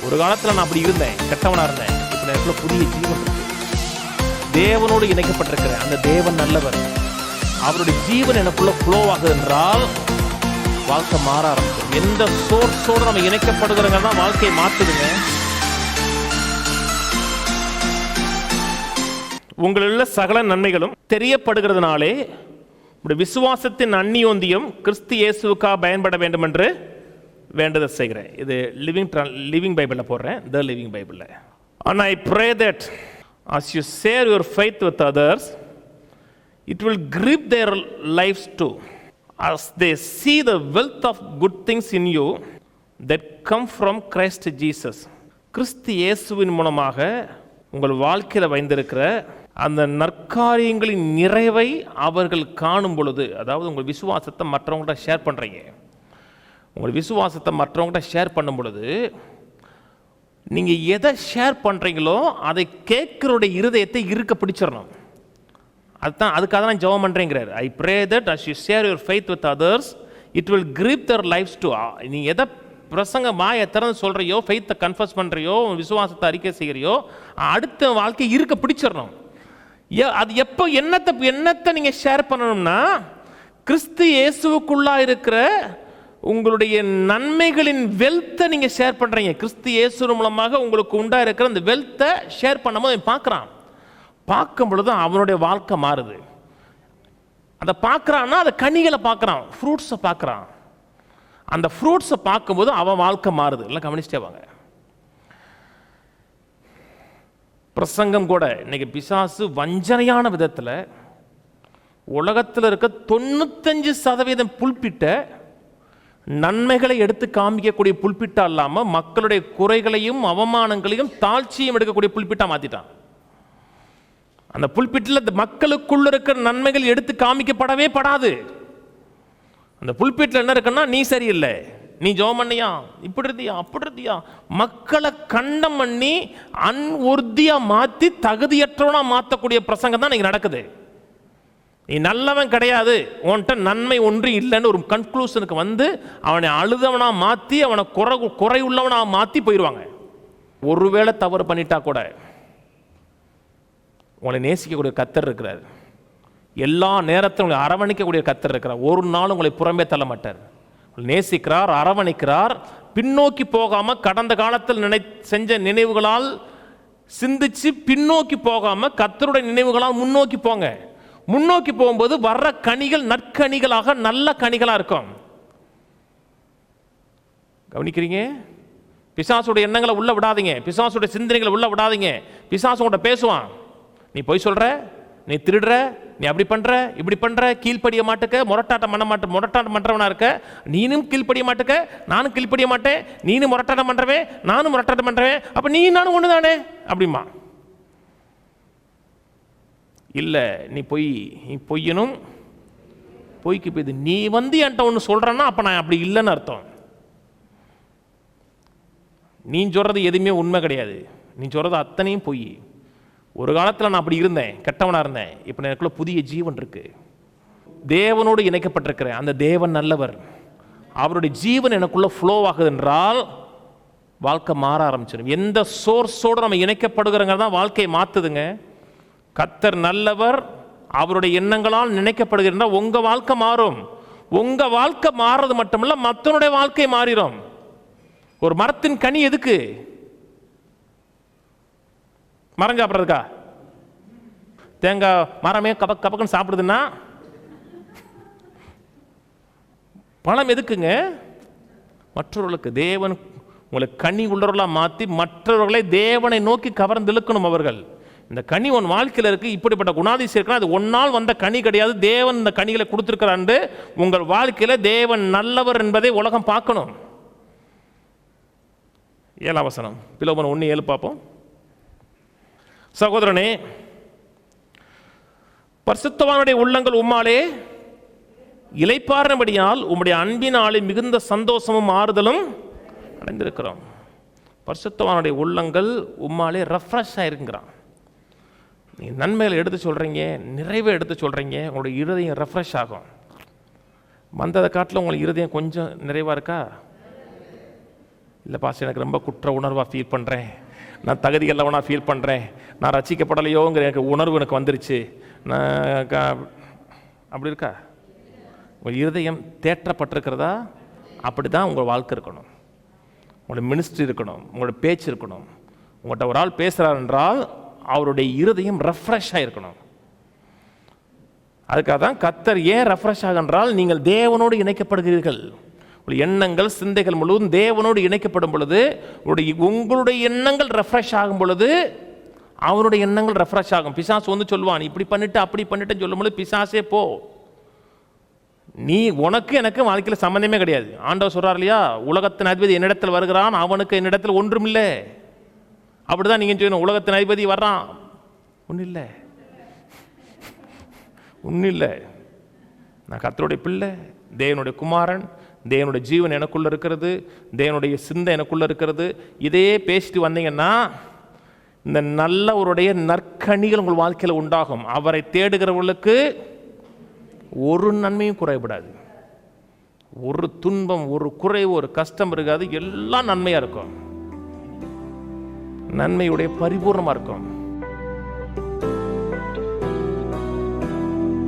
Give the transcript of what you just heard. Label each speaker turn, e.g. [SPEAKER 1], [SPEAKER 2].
[SPEAKER 1] ஒரு காலத்தில் நான் அப்படி இருந்தேன், கெட்டவனாக இருந்தேன். இப்போ எனக்குள்ள புதிய ஜீவன் இருக்கு. தேவனோடு இணைக்கப்பட்டிருக்கிறேன். அந்த தேவன் நல்லவர். அவருடைய ஜீவன் எனக்குள்ள ஃப்ளோ ஆகுது என்றால் வாழ்க்கை மாற ஆரம்பிக்கும். எந்த சோர்ஸோடு நம்ம இணைக்கப்படுகிறவங்க தான் வாழ்க்கையை மாற்றுதுங்க. உங்களுள்ள சகல நன்மைகளும் தெரியப்படுகிறதுனாலே விசுவாசத்தின் அந்நியோந்தியம் கிறிஸ்து இயேசுவுக்காக பயன்பட வேண்டும் என்று வேண்டுதல் செய்கிறேன். இது லிவிங் பைபிளில் போடுறேன், த லிவிங் பைபிளில். And I pray that as you share your faith with others, it will grip their lives too, as they see the wealth of good things in you that come from Christ Jesus. கிறிஸ்து இயேசுவின் மூலமாக உங்கள் வாழ்க்கையில் வைந்திருக்கிற அந்த நற்காரியங்களின் நிறைவை அவர்கள் காணும் பொழுது, அதாவது உங்கள் விசுவாசத்தை மற்றவங்கள்ட்ட ஷேர் பண்ணுறீங்க. உங்கள் விசுவாசத்தை மற்றவங்கள்ட்ட ஷேர் பண்ணும் பொழுது நீங்கள் எதை ஷேர் பண்ணுறீங்களோ அதை கேட்குறோடைய இருதயத்தை இருக்க பிடிச்சிடணும். அதுக்காக தான் ஜெபம் பண்ணுறேங்கிறார். I pray that as you share your faith with others, it will grip their lives too. நீ எதை பிரசங்கமாக திறந்து சொல்கிறியோ, ஃபெய்த்தை கன்ஃபஸ் பண்ணுறியோ, விசுவாசத்தை அறிக்கை செய்கிறியோ, அடுத்த வாழ்க்கை இருக்க பிடிச்சிடணும். அது எப்போ என்னத்தை நீங்கள் ஷேர் பண்ணணும்னா, கிறிஸ்து இயேசுவுக்குள்ளாக இருக்கிற உங்களுடைய நன்மைகளின் வெல்த்தை நீங்கள் ஷேர் பண்ணுறீங்க. கிறிஸ்து இயேசு மூலமாக உங்களுக்கு உண்டாக இருக்கிற அந்த வெல்த்தை ஷேர் பண்ணும்போது பார்க்கும் பொழுது அவனுடைய வாழ்க்கை மாறுது. அதை பார்க்குறான்னா அந்த கனிகளை பார்க்குறான், ஃப்ரூட்ஸை பார்க்குறான். அந்த ஃப்ரூட்ஸை பார்க்கும்போது அவன் வாழ்க்கை மாறுது. எல்லாம் கவனிச்சிட்டே வாங்க. பிரசங்கம் கூட இன்னைக்கு பிசாசு வஞ்சனையான விதத்தில் உலகத்தில் இருக்க 95% புல்பிட்ட நன்மைகளை எடுத்து காமிக்கக்கூடிய புல்பிட்டா இல்லாமல் மக்களுடைய குறைகளையும் அவமானங்களையும் தாழ்ச்சியும் எடுக்கக்கூடிய புல்பிட்டா மாற்றிட்டான். அந்த புல்பிட்டில் மக்களுக்குள்ள இருக்கிற நன்மைகள் எடுத்து காமிக்கப்படவே படாது. அந்த புல்பிட்டில் என்ன இருக்குன்னா, நீ சரியில்லை, நீ ஜெபம் பண்ணியா, இப்படி இருந்தியா, அப்படி இருந்தியா, மக்களை கண்டம் பண்ணி அன்ஒர்தியா மாற்றி தகுதியற்றவனா மாற்றக்கூடிய பிரசங்கம் தான் இன்னைக்கு நடக்குது. நீ நல்லவன் கிடையாது, உன்கிட்ட நன்மை ஒன்று இல்லைன்னு ஒரு கன்க்ளூஷனுக்கு வந்து அவனை அழுதவனா மாற்றி அவனை குறையுள்ளவனா மாற்றி போயிடுவாங்க. ஒருவேளை தவறு பண்ணிட்டா கூட உங்களை நேசிக்கக்கூடிய கர்த்தர் இருக்கிறார். எல்லா நேரத்திலும் உங்களை அரவணைக்கக்கூடிய கர்த்தர் இருக்கிறார். ஒரு நாள் உங்களை புறம்பே தள்ள மாட்டார். நேசிக்கிறார், அரவணைக்கிறார். பின்னோக்கி போகாம கடந்த காலத்தில் செஞ்ச நினைவுகளால் சிந்திச்சு பின்னோக்கி போகாம கர்த்தருடைய நினைவுகளால் முன்னோக்கி போங்க. முன்னோக்கி போகும்போது வர்ற கனிகள் நற்கனிகளாக நல்ல கனிகளா இருக்கும். கவனிக்கிறீங்க? பிசாசுடைய எண்ணங்களை உள்ள விடாதீங்க, பிசாசுடைய சிந்தனைகளை உள்ள விடாதீங்க. பிசாசு உங்கள்கிட்ட பேசுவான், நீ பொய் சொல்ற, நீ திருடுற, நீ அப்படி பண்ற, இப்படி பண்ற, கீழ்ப்படிய மாட்டுக்க, முரட்டாட்டம் பண்றவனா இருக்க, நீனும் கீழ்ப்படிய மாட்டுக்க, நானும் கீழ்ப்படிய மாட்டேன், நீனும் முரட்டாட்டம் பண்றவே, நானும் முரட்டாட்டம் பண்றவேன், அப்ப நீ நானும் ஒன்று தானே அப்படிமா. இல்லை, நீ பொய்யனும், பொய்க்கு போய் நீ என்கிட்ட ஒன்று சொல்றன்னா அப்ப நான் அப்படி இல்லைன்னு அர்த்தம். நீ சொல்றது எதுவுமே உண்மை கிடையாது, நீ சொல்றது அத்தனையும் பொய். ஒரு காலத்தில் நான் அப்படி இருந்தேன், கெட்டவனாக இருந்தேன். இப்போ எனக்குள்ள புதிய ஜீவன் இருக்கு. தேவனோடு இணைக்கப்பட்டிருக்கிறேன். அந்த தேவன் நல்லவர். அவருடைய ஜீவன் எனக்குள்ள ஃப்ளோ ஆகுது என்றால் வாழ்க்கை மாற ஆரம்பிச்சிடும். எந்த சோர்ஸோடு நம்ம இணைக்கப்படுகிறவங்க தான் வாழ்க்கையை மாற்றுதுங்க. கர்த்தர் நல்லவர், அவருடைய எண்ணங்களால் நினைக்கப்படுகிறதா உங்க வாழ்க்கை மாறும். உங்க வாழ்க்கை மாறுறது மட்டுமல்ல, மற்றவனுடைய வாழ்க்கை மாறிடும். ஒரு மரத்தின் கனி எதுக்கு? மரம் சாப்பிட்றதுக்கா? தேங்காய் மரமே கபக்குன்னு சாப்பிடுதுன்னா பழம் எதுக்குங்க? மற்றவர்களுக்கு. தேவன் உங்களை கனி உள்ளவர்களாக மாற்றி மற்றவர்களை தேவனை நோக்கி கவர்ந்து இழுக்கணும். அவர்கள் இந்த கனி உன் வாழ்க்கையில் இருக்கு, இப்படிப்பட்ட குணாதிசயம் இருக்குன்னா அது ஒன்னால் வந்த கனி கிடையாது. தேவன் இந்த கனிகளை கொடுத்துருக்கிறாண்டு உங்கள் வாழ்க்கையில தேவன் நல்லவர் என்பதை உலகம் பார்க்கணும். 7ஆம் வசனம், பிலோமன் 1:7 பார்ப்போம். சகோதரனே, பரிசுத்தவானுடைய உள்ளங்கள் உம்மாலே இளைப்பாறும்படியால் உம்முடைய அன்பினாலே மிகுந்த சந்தோஷமும் ஆறுதலும் அடைந்திருக்கிறோம். பரிசுத்தவானுடைய உள்ளங்கள் உம்மாலே ரெஃப்ரெஷ் ஆயிருக்கிறான். நீங்கள் நன்மைகளை எடுத்து சொல்கிறீங்க, நிறைவே எடுத்து சொல்கிறீங்க, உங்களுடைய இருதயம் ரெஃப்ரெஷ் ஆகும். வந்ததை காட்டில் உங்களுக்கு இருதயம் கொஞ்சம் நிறைவாக இருக்கா? இல்லை பாஸ்டர், எனக்கு ரொம்ப குற்ற உணர்வாக ஃபீல் பண்ணுறேன், நான் தகுதி இல்லவனாக ஃபீல் பண்ணுறேன், நான் ரட்சிக்கப்படலையோங்கிற எனக்கு உணர்வு எனக்கு வந்துருச்சு, நான் அப்படி இருக்கா? உங்கள் இருதயம் தேற்றப்பட்டிருக்கிறதா? அப்படி தான் உங்கள் வாழ்க்கை இருக்கணும், உங்களோட மினிஸ்ட்ரி இருக்கணும், உங்களோட பேச்சு இருக்கணும். உங்கள்கிட்ட ஒரு ஆள் பேசுகிறார் என்றால் அவருடைய இருதயம் ரெஃப்ரெஷ் ஆகிருக்கணும். அதுக்காக தான் கர்த்தர் ஏன் ரெஃப்ரெஷ் ஆகின்றால், நீங்கள் தேவனோடு இணைக்கப்படுகிறீர்கள். எண்ணங்கள் சிந்தைகள் முழுவதும் தேவனோடு இணைக்கப்படும் பொழுது உங்களுடைய எண்ணங்கள் ரெஃப்ரெஷ் ஆகும் பொழுது அவருடைய எண்ணங்கள் ரெஃப்ரெஷ் ஆகும். பிசாசு வந்து சொல்லுவான், இப்படி பண்ணிட்டு அப்படி பண்ணிட்டு சொல்லும்போது பிசாசே போ, நீ உனக்கு எனக்கு வாழ்க்கையில் சம்பந்தமே கிடையாது. ஆண்டவர் சொல்றார் இல்லையா, உலகத்தின் அதிபதி என்னிடத்தில் வருகிறான், அவனுக்கு என்னிடத்தில் ஒன்றும் இல்லை. அப்படிதான் நீங்க சொல்லணும், உலகத்தின் அதிபதி வர்றான், ஒன்றும் இல்லை, ஒன்றும் இல்லை, நான் கர்த்தருடைய பிள்ளை, தேவனுடைய குமாரன், தேவனுடைய ஜீவன் எனக்குள்ள இருக்கிறது, தேவனுடைய சிந்தை எனக்குள்ள இருக்கிறது. இதே பேசிட்டு வந்தீங்கன்னா இந்த நல்லவருடைய நற்கனிகள் உங்கள் வாழ்க்கையில் உண்டாகும். அவரை தேடுகிறவர்களுக்கு ஒரு நன்மையும் குறைபடாது, ஒரு துன்பம், ஒரு குறைவு, ஒரு கஷ்டம் இருக்காது, எல்லாம் நன்மையா இருக்கும், நன்மையுடைய பரிபூர்ணமா இருக்கும்.